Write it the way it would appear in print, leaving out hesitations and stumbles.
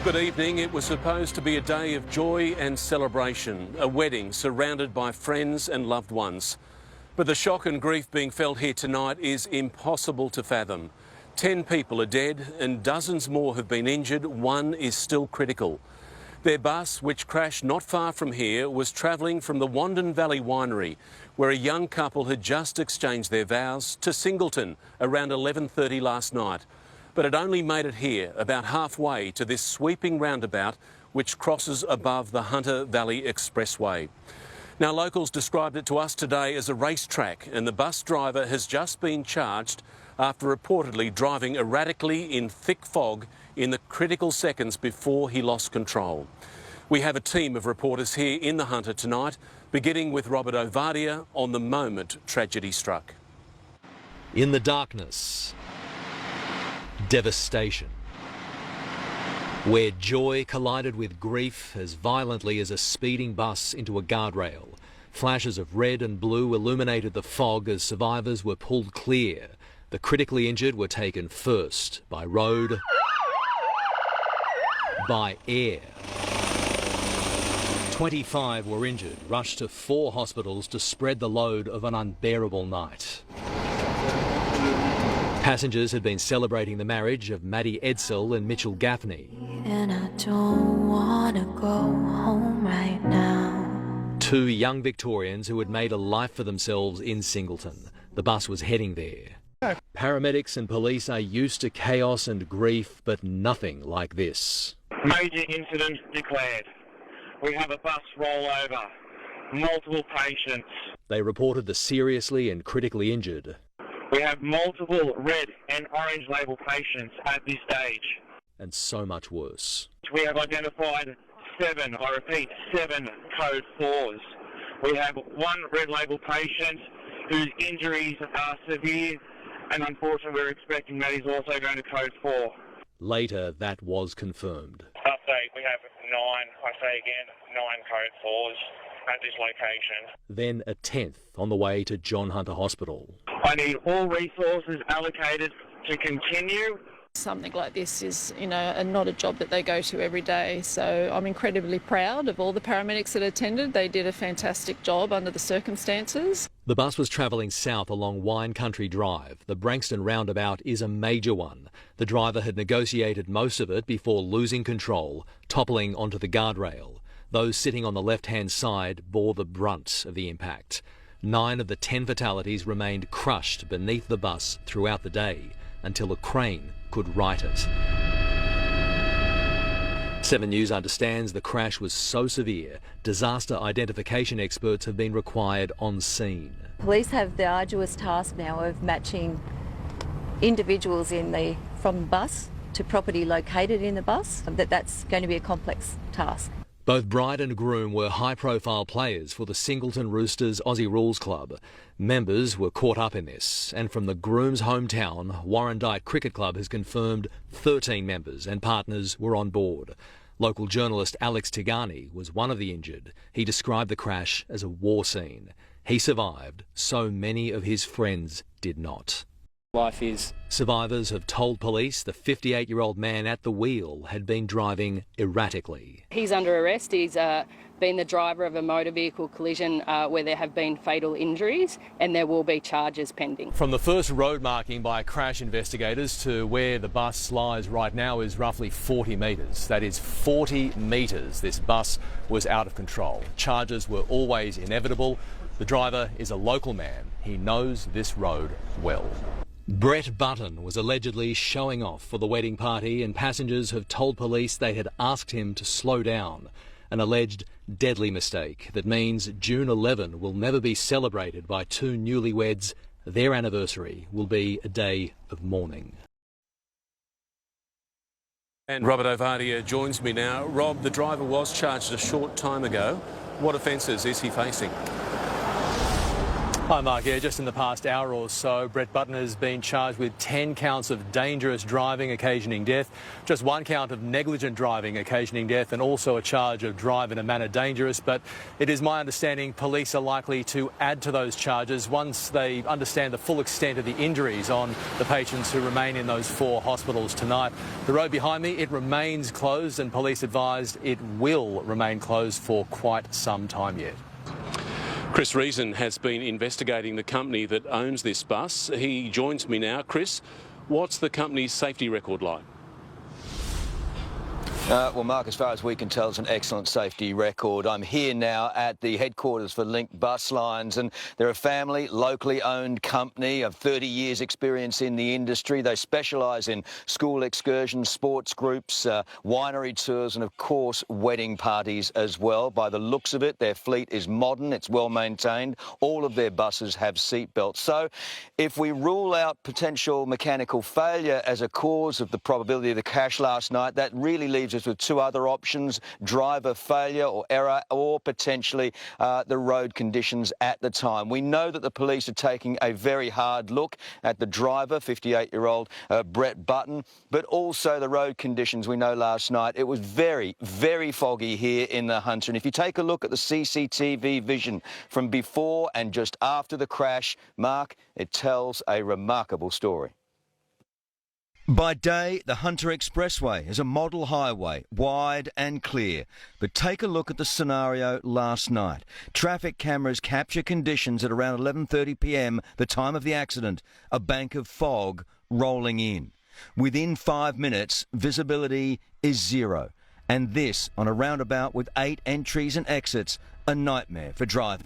Good evening. It was supposed to be a day of joy and celebration, a wedding surrounded by friends and loved ones. But the shock and grief being felt here tonight is impossible to fathom. 10 people are dead and dozens more have been injured. One is still critical. Their bus, which crashed not far from here, was travelling from the Wandon Valley Winery, where a young couple had just exchanged their vows, to Singleton around 11:30 last night. But it only made it here, about halfway to this sweeping roundabout which crosses above the Hunter Valley Expressway. Now, locals described it to us today as a racetrack, and the bus driver has just been charged after reportedly driving erratically in thick fog in the critical seconds before he lost control. We have a team of reporters here in the Hunter tonight, beginning with Robert Ovadia on the moment tragedy struck. In the darkness, devastation. Where joy collided with grief as violently as a speeding bus into a guardrail. Flashes of red and blue illuminated the fog as survivors were pulled clear. The critically injured were taken first by road, by air. 25 were injured, rushed to 4 hospitals to spread the load of an unbearable night. Passengers had been celebrating the marriage of Maddie Edsel and Mitchell Gaffney. And I don't want to go home right now. 2 young Victorians who had made a life for themselves in Singleton. The bus was heading there. Paramedics and police are used to chaos and grief, but nothing like this. Major incident declared. We have a bus rollover. Multiple patients. They reported the seriously and critically injured. We have multiple red and orange label patients at this stage. And so much worse. We have identified 7, I repeat, 7 code 4s. We have 1 red label patient whose injuries are severe, and unfortunately we're expecting that he's also going to code 4. Later, that was confirmed. Update, we have 9, I say again, 9 code 4s at this location. Then a 10th on the way to John Hunter Hospital. I need all resources allocated to continue. Something like this is, not a job that they go to every day. So I'm incredibly proud of all the paramedics that attended. They did a fantastic job under the circumstances. The bus was travelling south along Wine Country Drive. The Branxton roundabout is a major one. The driver had negotiated most of it before losing control, toppling onto the guardrail. Those sitting on the left-hand side bore the brunt of the impact. 9 of the 10 fatalities remained crushed beneath the bus throughout the day until a crane could right it. 7 News understands the crash was so severe, disaster identification experts have been required on scene. Police have the arduous task now of matching individuals from the bus to property located in the bus. That's going to be a complex task. Both bride and groom were high-profile players for the Singleton Roosters Aussie Rules Club. Members were caught up in this, and from the groom's hometown, Warrandyte Cricket Club has confirmed 13 members and partners were on board. Local journalist Alex Tigani was one of the injured. He described the crash as a war scene. He survived, so many of his friends did not. Life is. Survivors have told police the 58-year-old man at the wheel had been driving erratically. He's under arrest. He's been the driver of a motor vehicle collision where there have been fatal injuries, and there will be charges pending. From the first road marking by crash investigators to where the bus lies right now is roughly 40 metres. That is 40 metres this bus was out of control. Charges were always inevitable. The driver is a local man. He knows this road well. Brett Button was allegedly showing off for the wedding party, and passengers have told police they had asked him to slow down. An alleged deadly mistake that means June 11 will never be celebrated by 2 newlyweds. Their anniversary will be a day of mourning. And Robert Ovadia joins me now. Rob, the driver was charged a short time ago. What offences is he facing? Hi Mark, yeah, just in the past hour or so, Brett Button has been charged with 10 counts of dangerous driving occasioning death, just 1 count of negligent driving occasioning death, and also a charge of drive in a manner dangerous. But it is my understanding police are likely to add to those charges once they understand the full extent of the injuries on the patients who remain in those 4 hospitals tonight. The road behind me, it remains closed, and police advised it will remain closed for quite some time yet. Chris Reason has been investigating the company that owns this bus. He joins me now. Chris, what's the company's safety record like? Well, Mark, as far as we can tell, it's an excellent safety record. I'm here now at the headquarters for Link Bus Lines, and they're a family, locally owned company of 30 years' experience in the industry. They specialise in school excursions, sports groups, winery tours, and, of course, wedding parties as well. By the looks of it, their fleet is modern, it's well maintained. All of their buses have seat belts. So if we rule out potential mechanical failure as a cause of the probability of the crash last night, that really leaves us with 2 other options: driver failure or error, or potentially the road conditions at the time. We know that the police are taking a very hard look at the driver, 58-year-old Brett Button, but also the road conditions. We know last night it was very, very foggy here in the Hunter. And if you take a look at the CCTV vision from before and just after the crash, Mark, it tells a remarkable story. By day, the Hunter Expressway is a model highway, wide and clear. But take a look at the scenario last night. Traffic cameras capture conditions at around 11:30 p.m, the time of the accident, a bank of fog rolling in. Within 5 minutes, visibility is 0. And this on a roundabout with 8 entries and exits, a nightmare for drivers.